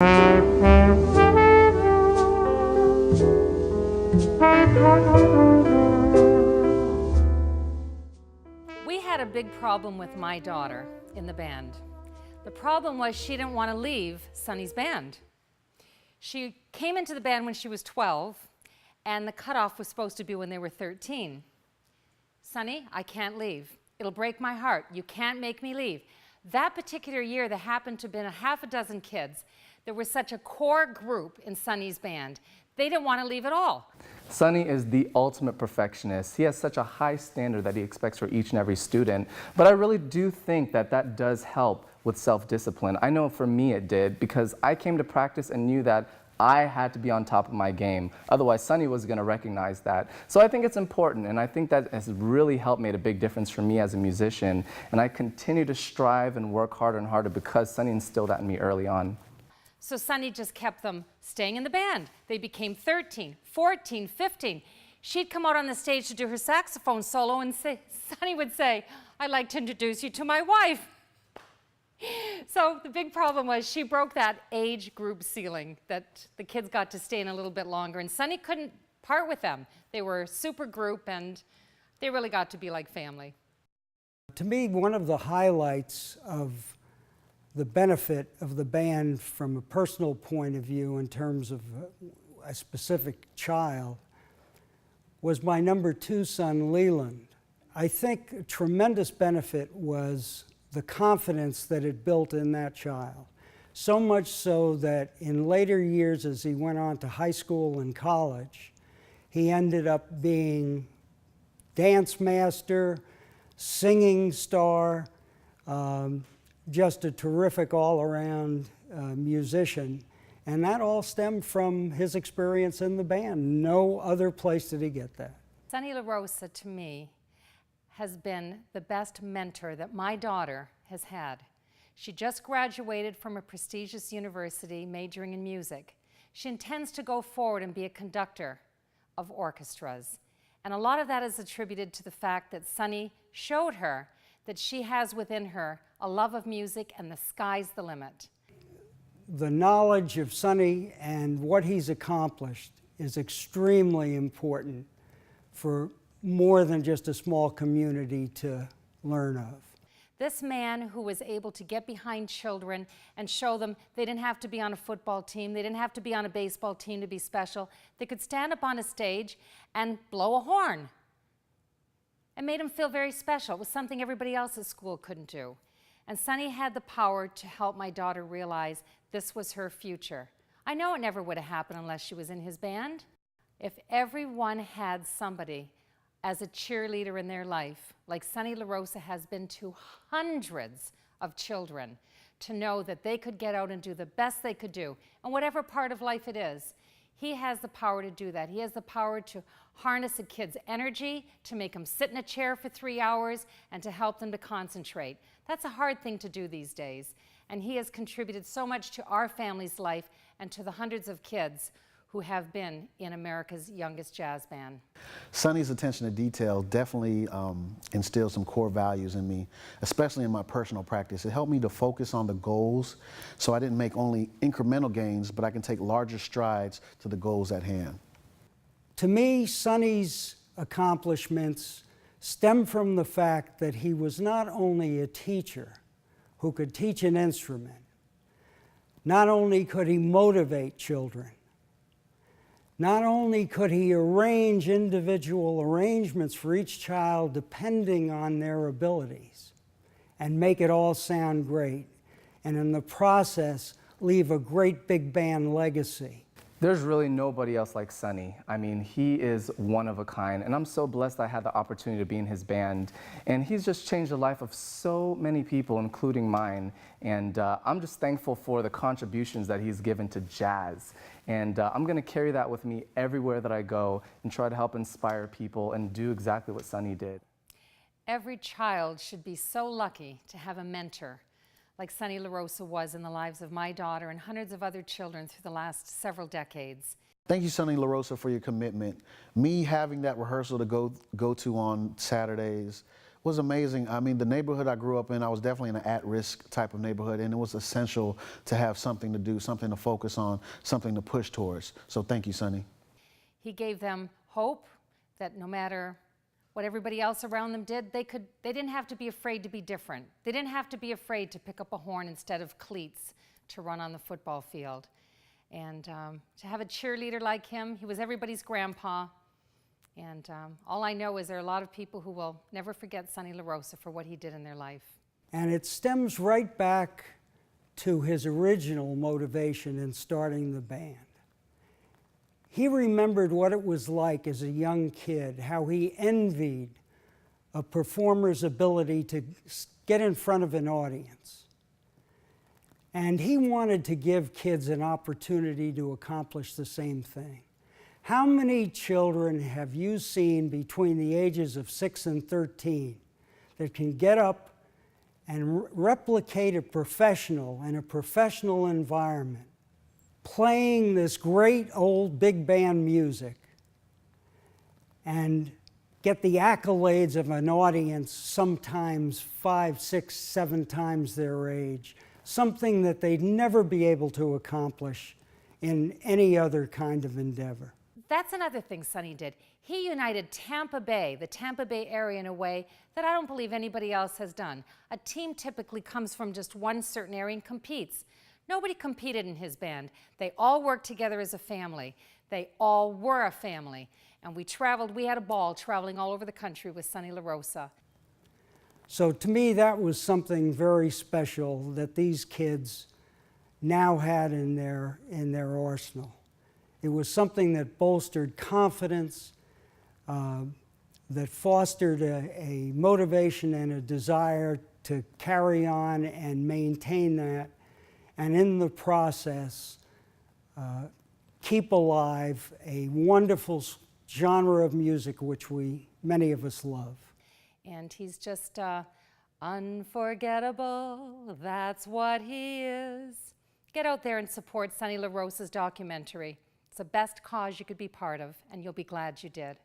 We had a big problem with my daughter in the band. The problem was she didn't want to leave Sonny's band. She came into the band when she was 12, and the cutoff was supposed to be when they were 13. Sonny, I can't leave. It'll break my heart. You can't make me leave. That particular year, there happened to have been a half a dozen kids. There was such a core group in Sonny's band. They didn't want to leave at all. Sonny is the ultimate perfectionist. He has such a high standard that he expects for each and every student. But I really do think that that does help with self-discipline. I know for me it did, because I came to practice and knew that I had to be on top of my game. Otherwise, Sonny was going to recognize that. So I think it's important, and I think that has really helped made a big difference for me as a musician. And I continue to strive and work harder and harder because Sonny instilled that in me early on. So Sonny just kept them staying in the band. They became 13, 14, 15. She'd come out on the stage to do her saxophone solo, and Sonny would say, "I'd like to introduce you to my wife." So the big problem was she broke that age group ceiling, that the kids got to stay in a little bit longer, and Sonny couldn't part with them. They were a super group, and they really got to be like family. To me, one of the highlights of the benefit of the band from a personal point of view in terms of a specific child was my number 2 son, Leland. I think a tremendous benefit was the confidence that it built in that child. So much so that in later years, as he went on to high school and college, he ended up being dance master, singing star, just a terrific all-around musician. And that all stemmed from his experience in the band. No other place did he get that. Sonny LaRosa, to me, has been the best mentor that my daughter has had. She just graduated from a prestigious university majoring in music. She intends to go forward and be a conductor of orchestras. And a lot of that is attributed to the fact that Sonny showed her that she has within her a love of music, and the sky's the limit. The knowledge of Sonny and what he's accomplished is extremely important for more than just a small community to learn of. This man who was able to get behind children and show them they didn't have to be on a football team, they didn't have to be on a baseball team to be special. They could stand up on a stage and blow a horn. It made them feel very special. It was something everybody else at school couldn't do. And Sonny had the power to help my daughter realize this was her future. I know it never would have happened unless she was in his band. If everyone had somebody as a cheerleader in their life, like Sonny LaRosa has been to hundreds of children, to know that they could get out and do the best they could do, and whatever part of life it is, he has the power to do that. He has the power to harness a kid's energy, to make them sit in a chair for 3 hours, and to help them to concentrate. That's a hard thing to do these days, and he has contributed so much to our family's life and to the hundreds of kids who have been in America's youngest jazz band. Sonny's attention to detail definitely instilled some core values in me, especially in my personal practice. It helped me to focus on the goals, so I didn't make only incremental gains, but I can take larger strides to the goals at hand. To me, Sonny's accomplishments stem from the fact that he was not only a teacher who could teach an instrument, not only could he motivate children, not only could he arrange individual arrangements for each child depending on their abilities and make it all sound great, and in the process leave a great big band legacy. There's really nobody else like Sonny. I mean, he is one of a kind, and I'm so blessed I had the opportunity to be in his band. And he's just changed the life of so many people, including mine. And I'm just thankful for the contributions that he's given to jazz. And I'm gonna carry that with me everywhere that I go and try to help inspire people and do exactly what Sonny did. Every child should be so lucky to have a mentor like Sonny LaRosa was in the lives of my daughter and hundreds of other children through the last several decades. Thank you, Sonny LaRosa, for your commitment. Me having that rehearsal to go to on Saturdays Was amazing. I mean, the neighborhood I grew up in, I was definitely in an at-risk type of neighborhood, and it was essential to have something to do, something to focus on, something to push towards. So thank you, Sonny. He gave them hope that no matter what everybody else around them did, they didn't have to be afraid to be different. They didn't have to be afraid to pick up a horn instead of cleats to run on the football field. And to have a cheerleader like him, he was everybody's grandpa. And all I know is there are a lot of people who will never forget Sonny LaRosa for what he did in their life. And it stems right back to his original motivation in starting the band. He remembered what it was like as a young kid, how he envied a performer's ability to get in front of an audience. And he wanted to give kids an opportunity to accomplish the same thing. How many children have you seen between the ages of 6 and 13 that can get up and replicate a professional in a professional environment, playing this great old big band music and get the accolades of an audience sometimes 5, 6, 7 times their age, something that they'd never be able to accomplish in any other kind of endeavor. That's another thing Sonny did. He united Tampa Bay, the Tampa Bay area, in a way that I don't believe anybody else has done. A team typically comes from just one certain area and competes. Nobody competed in his band. They all worked together as a family. They all were a family. And we traveled, we had a ball traveling all over the country with Sonny LaRosa. So to me, that was something very special that these kids now had in their arsenal. It was something that bolstered confidence, that fostered a motivation and a desire to carry on and maintain that, and in the process, keep alive a wonderful genre of music which many of us love. And he's just unforgettable, that's what he is. Get out there and support Sonny LaRosa's documentary. It's the best cause you could be part of, and you'll be glad you did.